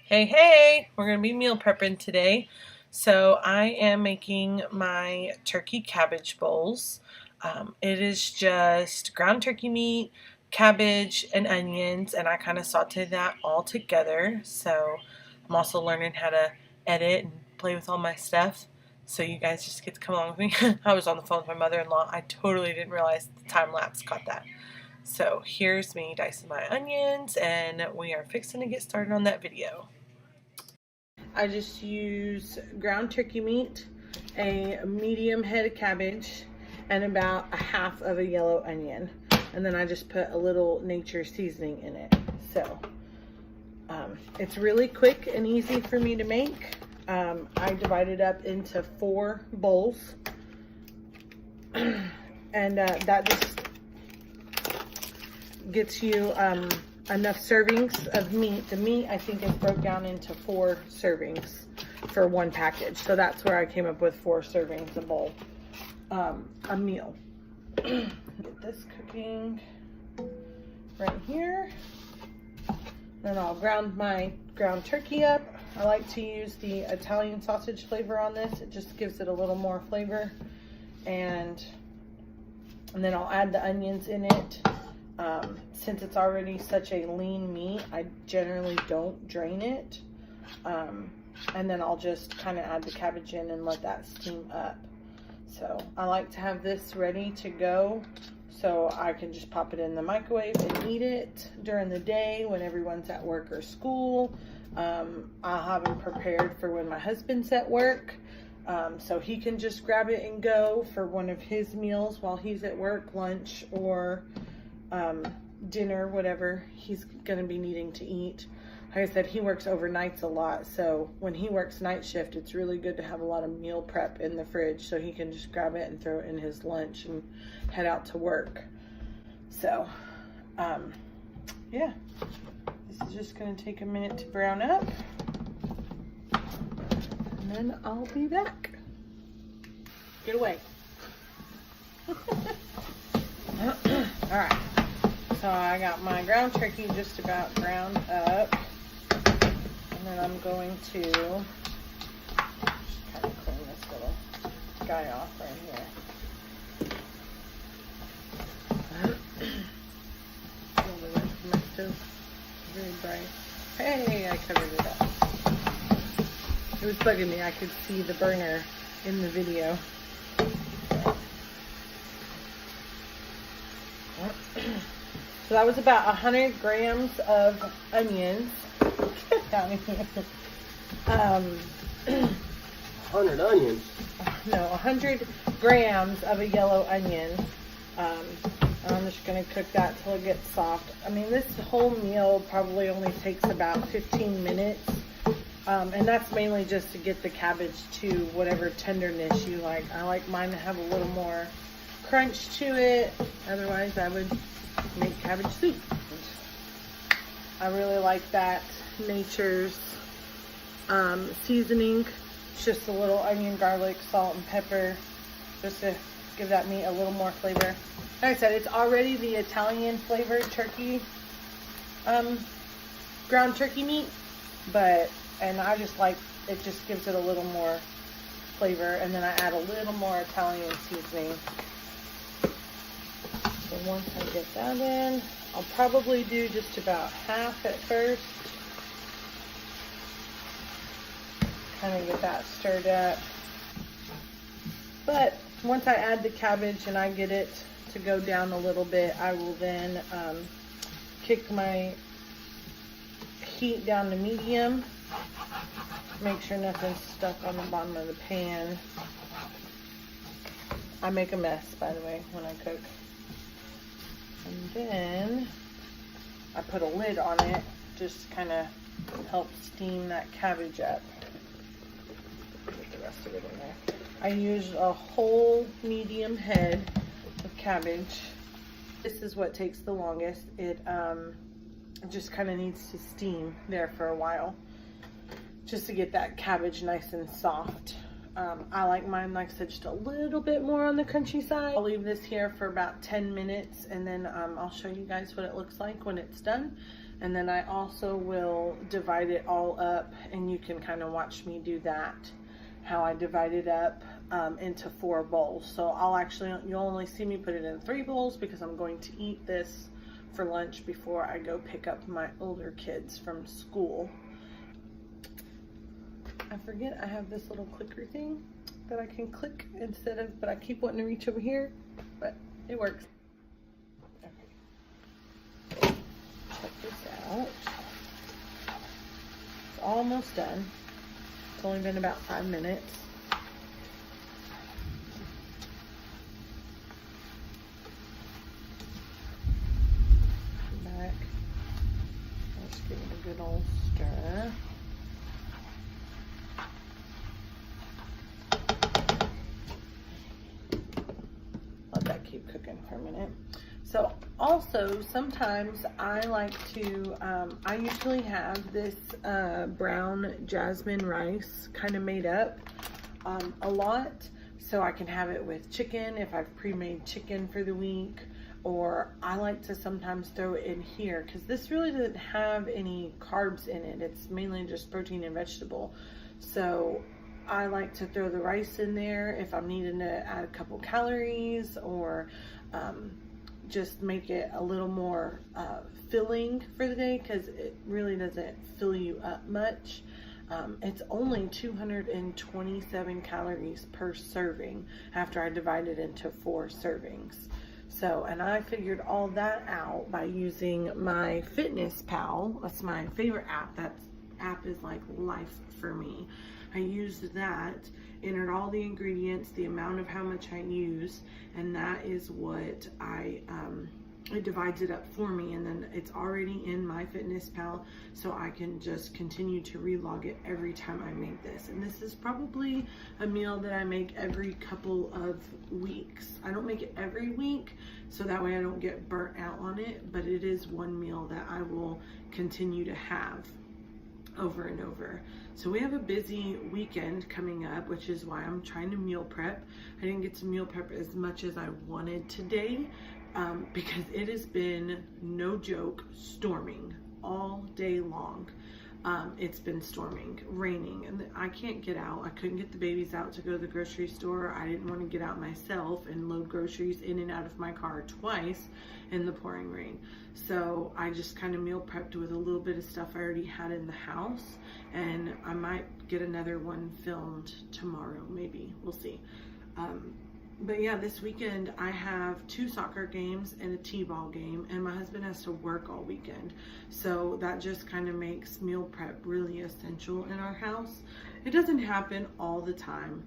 Hey, we're going to be meal prepping today. So I am making my turkey cabbage bowls. It is just ground turkey meat, cabbage, and onions, and I kind of saute that all together. So I'm also learning how to edit and play with all my stuff. So you guys just get to come along with me. I was on the phone with my mother-in-law. I totally didn't realize the time lapse caught that. So here's me dicing my onions, and we are fixing to get started on that video. I just use ground turkey meat, a medium head of cabbage, and about a half of a yellow onion. And then I just put a little nature seasoning in it. So it's really quick and easy for me to make. I divide it up into 4 bowls. And that just gets you enough servings of meat. The meat, I think, is broke down into 4 servings for one package. So that's where I came up with 4 servings a bowl, a meal. Get this cooking right here. Then I'll ground my ground turkey up. I like to use the Italian sausage flavor on this. It just gives it a little more flavor. And then I'll add the onions in it. Since it's already such a lean meat, I generally don't drain it. And then I'll just kind of add the cabbage in and let that steam up. So I like to have this ready to go so I can just pop it in the microwave and eat it during the day when everyone's at work or school. I'll have them prepared for when my husband's at work. So he can just grab it and go for one of his meals while he's at work, lunch or dinner, whatever he's going to be needing to eat. Like I said, he works overnights a lot, so when he works night shift, it's really good to have a lot of meal prep in the fridge so he can just grab it and throw it in his lunch and head out to work. So yeah, this is just going to take a minute to brown up, and then I'll be back. Get away. All right. So I got my ground turkey just about ground up, and then I'm going to just kind of clean this little guy off right here. All the way from my stove, very bright. Hey, I covered it up. It was bugging me. I could see the burner in the video. So that was about 100 grams of onions. Down here. 100 onions? No, 100 grams of a yellow onion. And I'm just going to cook that till it gets soft. I mean, this whole meal probably only takes about 15 minutes. And that's mainly just to get the cabbage to whatever tenderness you like. I like mine to have a little more crunch to it. Otherwise, I would make cabbage soup. I really like that Nature's seasoning. It's just a little onion, garlic, salt, and pepper, just to give that meat a little more flavor. Like I said, it's already the Italian flavored turkey, ground turkey meat, and I just like, it just gives it a little more flavor, and then I add a little more Italian seasoning. So once I get that in, I'll probably do just about half at first. Kind of get that stirred up. But once I add the cabbage and I get it to go down a little bit, I will then kick my heat down to medium. Make sure nothing's stuck on the bottom of the pan. I make a mess, by the way, when I cook. And then I put a lid on it, just kind of help steam that cabbage up. Get the rest of it in there. I used a whole medium head of cabbage. This is what takes the longest. It just kind of needs to steam there for a while, just to get that cabbage nice and soft. I like mine, like I said, just a little bit more on the crunchy side. I'll leave this here for about 10 minutes, and then I'll show you guys what it looks like when it's done. And then I also will divide it all up, and you can kind of watch me do that, how I divide it up into 4 bowls. So you'll only see me put it in 3 bowls because I'm going to eat this for lunch before I go pick up my older kids from school. I forget I have this little clicker thing that I can click instead of, but I keep wanting to reach over here, but it works. Okay. Check this out. It's almost done. It's only been about 5 minutes. Back. Let's give it a good old stir. Let that keep cooking for a minute. So also sometimes I like to, I usually have this brown jasmine rice kind of made up a lot, so I can have it with chicken if I've pre-made chicken for the week, or I like to sometimes throw it in here because this really doesn't have any carbs in it. It's mainly just protein and vegetable. So I like to throw the rice in there if I'm needing to add a couple calories, or just make it a little more filling for the day, because it really doesn't fill you up much. It's only 227 calories per serving after I divide it into 4 servings. So, and I figured all that out by using my Fitness Pal. That's my favorite app. That app is like life for me. I used that, entered all the ingredients, the amount of how much I use, and that is what it divides it up for me, and then it's already in my Fitness Pal, so I can just continue to relog it every time I make this. And this is probably a meal that I make every couple of weeks. I don't make it every week, so that way I don't get burnt out on it, but it is one meal that I will continue to have over and over. So we have a busy weekend coming up, which is why I'm trying to meal prep. I didn't get to meal prep as much as I wanted today, because it has been, no joke, storming all day long. It's been storming, raining, and I can't get out. I couldn't get the babies out to go to the grocery store. I didn't want to get out myself and load groceries in and out of my car twice in the pouring rain. So I just kind of meal prepped with a little bit of stuff I already had in the house, and I might get another one filmed tomorrow, maybe. We'll see. But yeah, this weekend I have 2 soccer games and a t-ball game, and my husband has to work all weekend. So that just kind of makes meal prep really essential in our house. It doesn't happen all the time.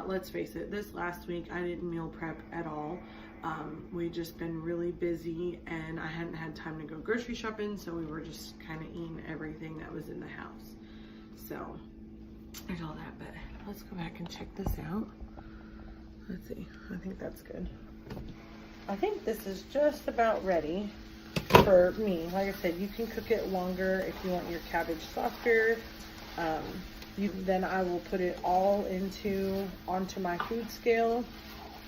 Let's face it, this last week I didn't meal prep at all. We've just been really busy, and I hadn't had time to go grocery shopping, so we were just kind of eating everything that was in the house. So there's all that, but let's go back and check this out. Let's see, I think that's good. I think this is just about ready for me. Like I said, you can cook it longer if you want your cabbage softer. Then I will put it all onto my food scale,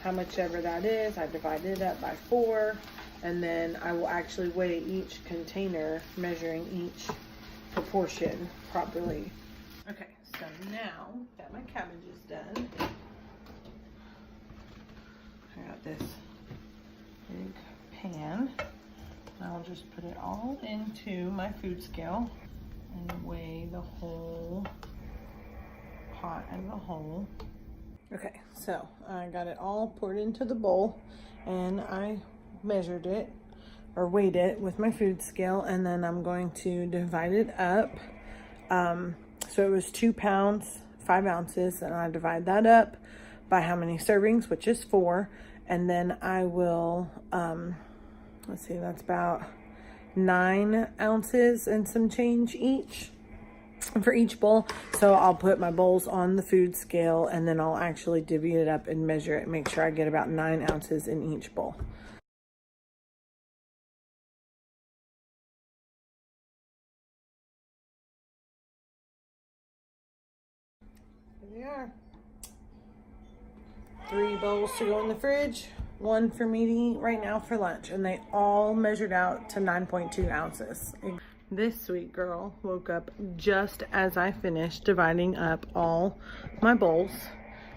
how much ever that is. I divide it up by 4, and then I will actually weigh each container, measuring each proportion properly. Okay, so now that my cabbage is done, I got this big pan. I'll just put it all into my food scale and weigh the whole pot as a whole. Okay, so I got it all poured into the bowl, and I measured it or weighed it with my food scale, and then I'm going to divide it up. So it was 2 pounds, 5 ounces, and I divide that up by how many servings, which is 4, and then I will, let's see, that's about 9 ounces and some change each for each bowl. So I'll put my bowls on the food scale, and then I'll actually divvy it up and measure it and make sure I get about 9 ounces in each bowl. Here they are. 3 bowls to go in the fridge, 1 for me to eat right now for lunch, and they all measured out to 9.2 ounces. This sweet girl woke up just as I finished dividing up all my bowls.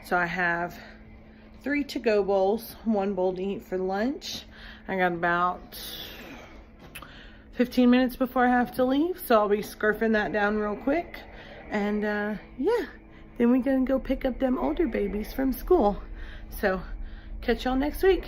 So I have 3 to-go bowls, 1 bowl to eat for lunch. I got about 15 minutes before I have to leave, so I'll be scarfing that down real quick. And yeah, then we're gonna go pick up them older babies from school. So catch y'all next week.